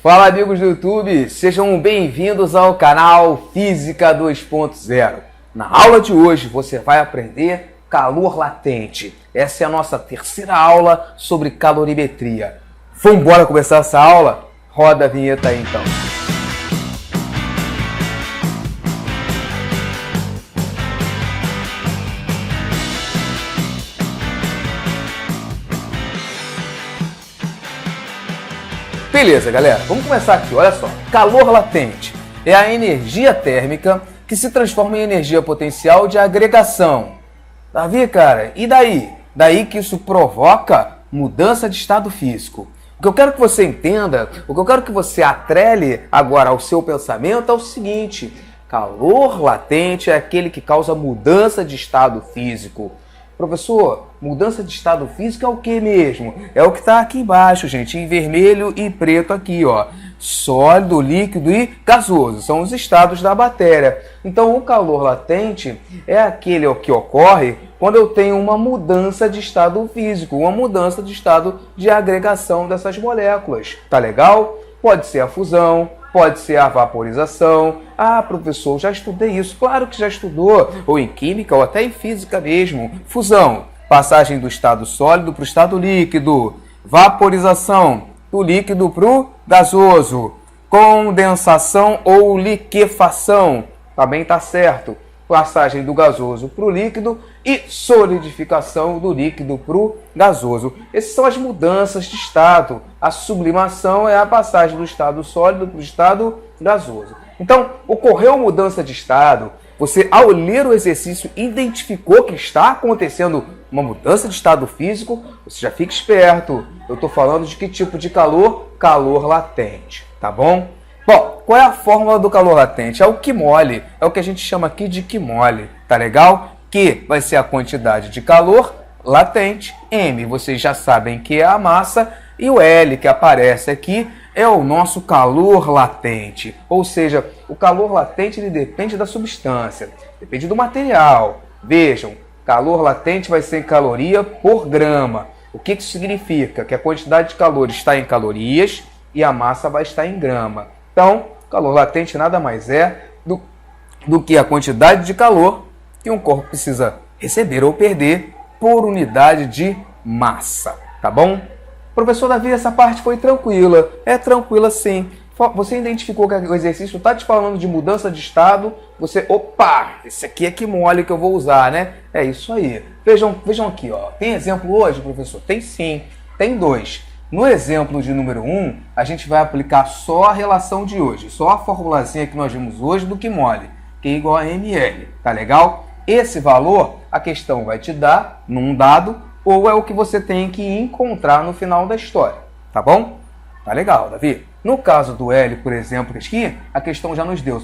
Fala, amigos do YouTube, sejam bem-vindos ao canal Física 2.0. Na aula de hoje você vai aprender calor latente. Essa é a nossa terceira aula sobre calorimetria. Vamos embora começar essa aula? Roda a vinheta aí então. Beleza, galera, vamos começar aqui, olha só. Calor latente é a energia térmica que se transforma em energia potencial de agregação. Davi, cara, e daí? Daí que isso provoca mudança de estado físico. O que eu quero que você entenda, o que eu quero que você atrele agora ao seu pensamento é o seguinte: calor latente é aquele que causa mudança de estado físico. Professor, mudança de estado físico é o que mesmo? É o que está aqui embaixo, gente, em vermelho e preto aqui, ó. Sólido, líquido e gasoso, são os estados da matéria. Então, o calor latente é aquele que ocorre quando eu tenho uma mudança de estado físico, uma mudança de estado de agregação dessas moléculas. Tá legal? Pode ser a fusão, pode ser a vaporização. Ah, professor, já estudei isso. Claro que já estudou, ou em química, ou até em física mesmo. Fusão, passagem do estado sólido para o estado líquido. Vaporização, do líquido para o gasoso. Condensação ou liquefação, também está certo. Passagem do gasoso para o líquido e solidificação do líquido para o gasoso. Essas são as mudanças de estado. A sublimação é a passagem do estado sólido para o estado gasoso. Então, ocorreu mudança de estado, você ao ler o exercício identificou que está acontecendo uma mudança de estado físico, você já fica esperto. Eu estou falando de que tipo de calor? Calor latente, tá bom? Bom, qual é a fórmula do calor latente? É o Q mole, é o que a gente chama aqui de Q mole, tá legal? Q vai ser a quantidade de calor latente, M vocês já sabem que é a massa, e o L que aparece aqui é o nosso calor latente. Ou seja, o calor latente ele depende da substância, depende do material. Vejam, calor latente vai ser em caloria por grama. O que isso significa? Que a quantidade de calor está em calorias e a massa vai estar em grama. Então, calor latente nada mais é do que a quantidade de calor que um corpo precisa receber ou perder por unidade de massa, tá bom? Professor Davi, essa parte foi tranquila. É tranquila sim. Você identificou que o exercício está te falando de mudança de estado, opa, esse aqui é que mole que eu vou usar, né? É isso aí. Vejam aqui, ó. Tem exemplo hoje, professor? Tem sim, tem dois. No exemplo de número 1, a gente vai aplicar só a relação de hoje, só a formulazinha que nós vimos hoje do Q mole, que é igual a ml, tá legal? Esse valor, a questão vai te dar num dado, ou é o que você tem que encontrar no final da história, tá bom? Tá legal, Davi? No caso do L, por exemplo, aqui, a questão já nos deu,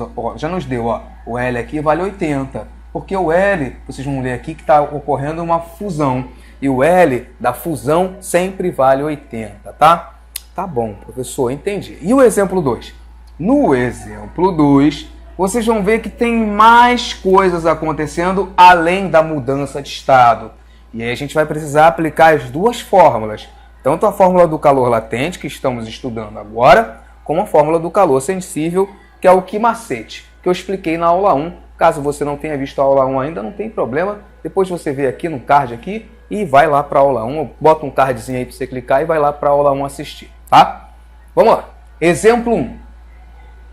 ó. O L aqui vale 80, porque o L, vocês vão ler aqui que está ocorrendo uma fusão. E o L da fusão sempre vale 80, tá? Tá bom, professor, entendi. E o exemplo 2? No exemplo 2, vocês vão ver que tem mais coisas acontecendo além da mudança de estado. E aí a gente vai precisar aplicar as duas fórmulas. Tanto a fórmula do calor latente, que estamos estudando agora, como a fórmula do calor sensível, que é o Q macete, que eu expliquei na aula 1. Caso você não tenha visto a aula 1 ainda, não tem problema. Depois você vê aqui no card aqui e vai lá para a aula 1. Bota um cardzinho aí para você clicar e vai lá para a aula 1 assistir, tá? Vamos lá. Exemplo 1.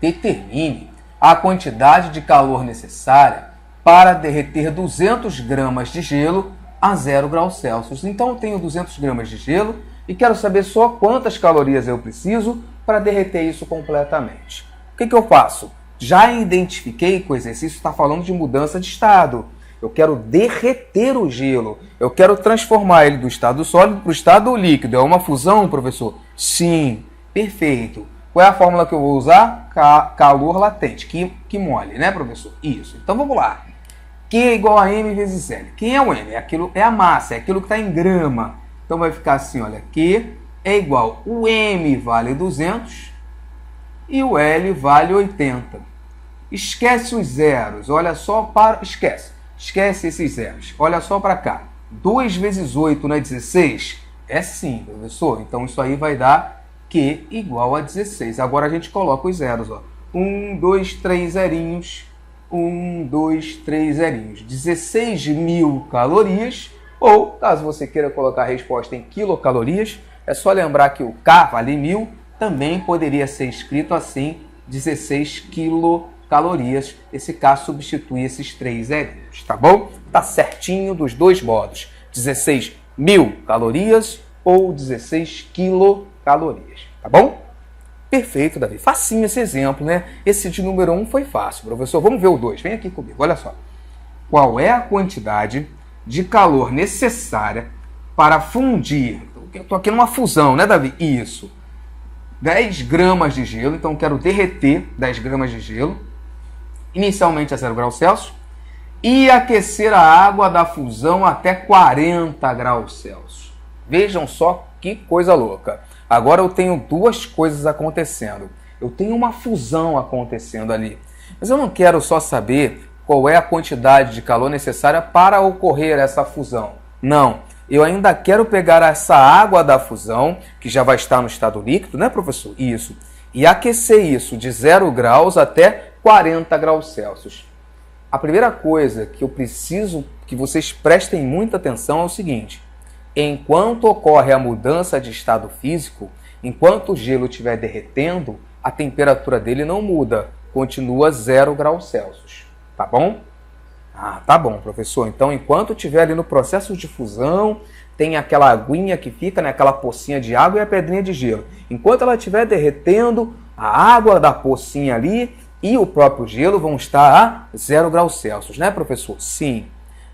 Determine a quantidade de calor necessária para derreter 200 gramas de gelo a 0 graus Celsius. Então eu tenho 200 gramas de gelo e quero saber só quantas calorias eu preciso para derreter isso completamente. O que eu faço? Já identifiquei que o exercício está falando de mudança de estado. Eu quero derreter o gelo. Eu quero transformar ele do estado sólido para o estado líquido. É uma fusão, professor? Sim, perfeito. Qual é a fórmula que eu vou usar? Calor latente. Q mole, né, professor? Isso. Então vamos lá. Q é igual a M vezes L. Quem é o M? É a massa, é aquilo que está em grama. Então vai ficar assim, olha. Q é igual. O M vale 200 e o L vale 80. Esquece os zeros, olha só para... Esquece esses zeros, olha só para cá. 2 vezes 8 não é 16? É sim, professor. Então isso aí vai dar Q igual a 16. Agora a gente coloca os zeros, ó. 1, 2, 3 zerinhos. 1, 2, 3 zerinhos. 16.000 calorias. Ou, caso você queira colocar a resposta em quilocalorias, é só lembrar que o K vale 1.000, também poderia ser escrito assim, 16 quilocalorias. Esse K substitui esses 3 zerinhos, tá bom? Tá certinho dos dois modos. 16.000 calorias ou 16 quilocalorias, tá bom? Perfeito, Davi. Facinho esse exemplo, né? Esse de número 1 foi fácil, professor. Vamos ver o 2. Vem aqui comigo, olha só. Qual é a quantidade de calor necessária para fundir? Eu estou aqui numa fusão, né, Davi? Isso. 10 gramas de gelo, então eu quero derreter 10 gramas de gelo, inicialmente a 0 graus Celsius, e aquecer a água da fusão até 40 graus Celsius. Vejam só que coisa louca. Agora eu tenho duas coisas acontecendo. Eu tenho uma fusão acontecendo ali. Mas eu não quero só saber qual é a quantidade de calor necessária para ocorrer essa fusão. Não. Eu ainda quero pegar essa água da fusão, que já vai estar no estado líquido, né, professor? Isso. E aquecer isso de 0 graus até 40 graus Celsius. A primeira coisa que eu preciso que vocês prestem muita atenção é o seguinte. Enquanto ocorre a mudança de estado físico, enquanto o gelo estiver derretendo, a temperatura dele não muda, continua 0 graus Celsius, tá bom? Ah, tá bom, professor. Então, enquanto estiver ali no processo de fusão, tem aquela aguinha que fica, né, aquela pocinha de água e a pedrinha de gelo. Enquanto ela estiver derretendo, a água da pocinha ali e o próprio gelo vão estar a 0 graus Celsius, né, professor? Sim.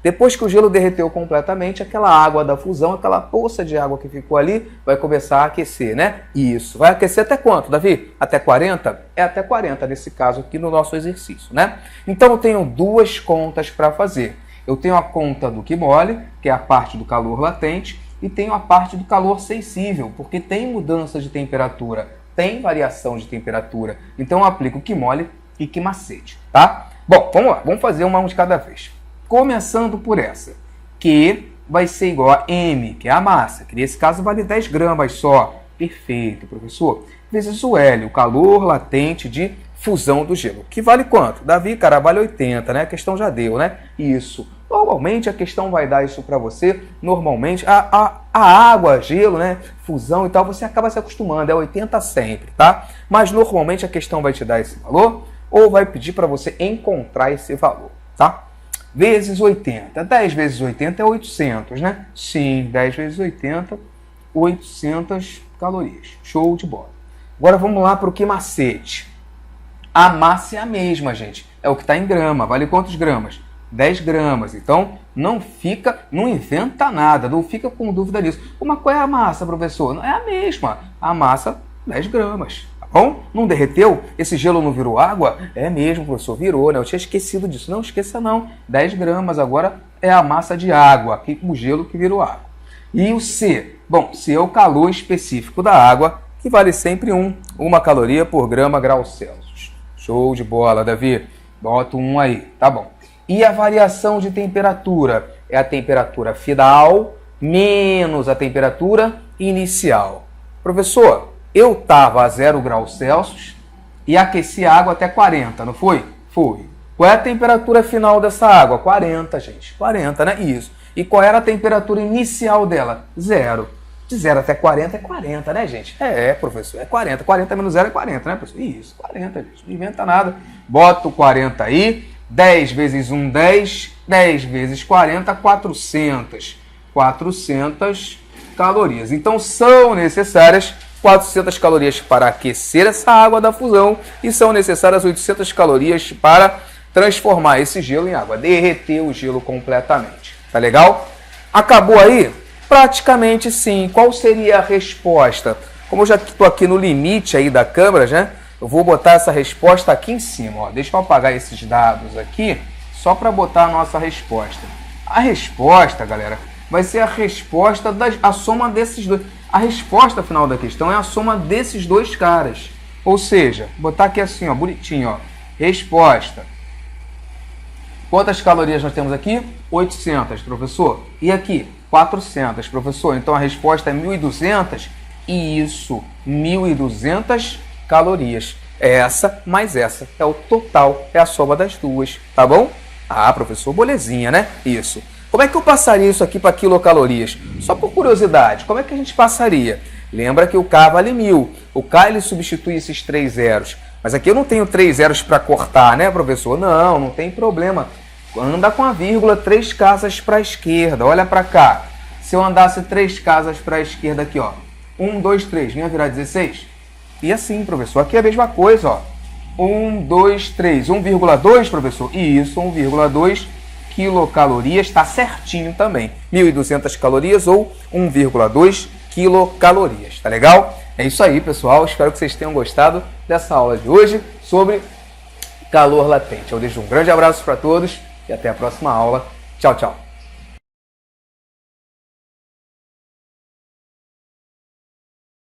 Depois que o gelo derreteu completamente, aquela água da fusão, aquela poça de água que ficou ali, vai começar a aquecer, né? Isso. Vai aquecer até quanto, Davi? Até 40? É até 40 nesse caso aqui no nosso exercício, né? Então eu tenho duas contas para fazer. Eu tenho a conta do Q mole, que é a parte do calor latente, e tenho a parte do calor sensível, porque tem mudança de temperatura, tem variação de temperatura. Então eu aplico Q mole e Q macete, tá? Bom, vamos lá, vamos fazer uma de cada vez. Começando por essa, que vai ser igual a M, que é a massa, que nesse caso vale 10 gramas só. Perfeito, professor. Vezes o L, o calor latente de fusão do gelo. Que vale quanto? Davi, cara, vale 80, né? A questão já deu, né? Isso. Normalmente a questão vai dar isso para você. Normalmente a água, gelo, né? Fusão e tal, você acaba se acostumando. É 80 sempre, tá? Mas normalmente a questão vai te dar esse valor ou vai pedir para você encontrar esse valor, tá? Vezes 80. 10 vezes 80 é 800, né? Sim, 10 vezes 80, 800 calorias. Show de bola. Agora vamos lá para o que macete. A massa é a mesma, gente. É o que está em grama. Vale quantos gramas? 10 gramas. Então, não inventa nada. Não fica com dúvida disso. Mas qual é a massa, professor? Não é a mesma. A massa, 10 gramas. Bom, não derreteu? Esse gelo não virou água? É mesmo, professor, virou, né? Eu tinha esquecido disso. Não esqueça não. 10 gramas agora é a massa de água, aqui com o gelo que virou água. E o C? Bom, C é o calor específico da água, que vale sempre 1 caloria por grama graus Celsius. Show de bola, Davi. Bota 1 aí, tá bom. E a variação de temperatura? É a temperatura final menos a temperatura inicial. Professor, eu estava a 0 graus Celsius e aqueci a água até 40, não foi? Foi. Qual é a temperatura final dessa água? 40, gente. 40, né? Isso. E qual era a temperatura inicial dela? 0. De 0 até 40 é 40, né, gente? É, professor, é 40. 40 menos 0 é 40, né, professor? Isso, 40, gente. Não inventa nada. Bota o 40 aí. 10 vezes 1, 10. 10 vezes 40, 400. 400 calorias. Então, são necessárias 400 calorias para aquecer essa água da fusão e são necessárias 800 calorias para transformar esse gelo em água, derreter o gelo completamente. Tá legal? Acabou aí? Praticamente sim. Qual seria a resposta? Como eu já estou aqui no limite aí da câmera, né? Eu vou botar essa resposta aqui em cima. Ó. Deixa eu apagar esses dados aqui só para botar a nossa resposta. A resposta, galera, vai ser a resposta a soma desses dois. A resposta final da questão é a soma desses dois caras. Ou seja, botar aqui assim, ó, bonitinho, ó. Resposta. Quantas calorias nós temos aqui? 800, professor. E aqui? 400, professor. Então a resposta é 1.200. Isso, 1.200 calorias. Essa mais essa é o total, é a soma das duas, tá bom? Ah, professor, molezinha, né? Isso. Como é que eu passaria isso aqui para quilocalorias? Só por curiosidade, como é que a gente passaria? Lembra que o K vale 1.000. O K ele substitui esses 3 zeros. Mas aqui eu não tenho 3 zeros para cortar, né, professor? Não, não tem problema. Anda com a vírgula 3 casas para a esquerda. Olha para cá. Se eu andasse 3 casas para a esquerda aqui, ó. 1, 2, 3. Não ia virar 16? E assim, professor. Aqui é a mesma coisa, ó. 1, 2, 3. 1,2, professor? Isso, 1,2 quilocalorias. Está certinho também. 1.200 calorias ou 1,2 quilocalorias. Tá legal? É isso aí, pessoal. Espero que vocês tenham gostado dessa aula de hoje sobre calor latente. Eu deixo um grande abraço para todos e até a próxima aula. Tchau, tchau.